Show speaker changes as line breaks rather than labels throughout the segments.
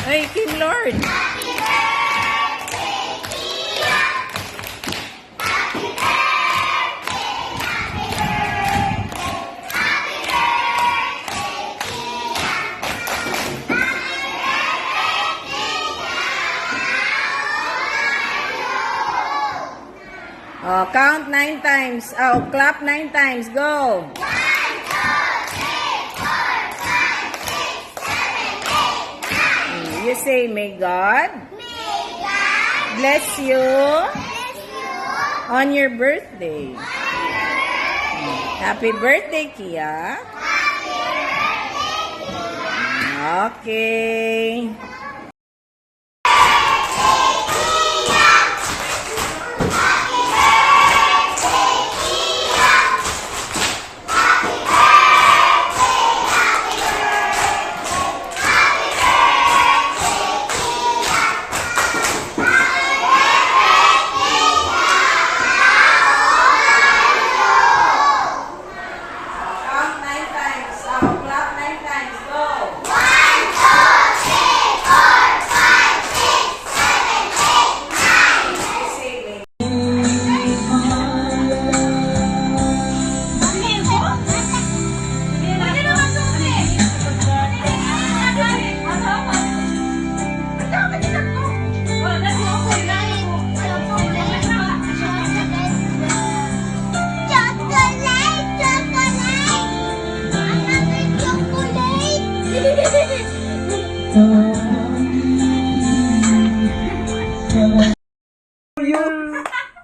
Hey, King Lord. Oh, count 9 times. Oh, clap 9 times. Go. 1, 2, 3, 4, 5, 6, 7, 8, 9. You say, may God bless you on your birthday. Happy birthday, Kia. Okay.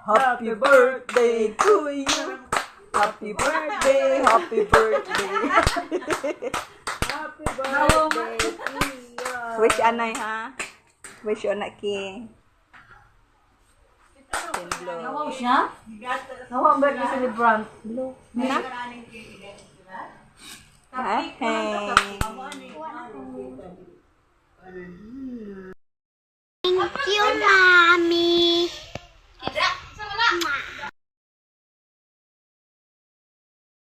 Happy birthday to you. Happy birthday, happy birthday. Happy birthday to you. Wish anay ha? Wish anak ki.
Nawaw siya? Nawaw ang birthday sa Librant.
Mana? Hey.
Thank you, Ma.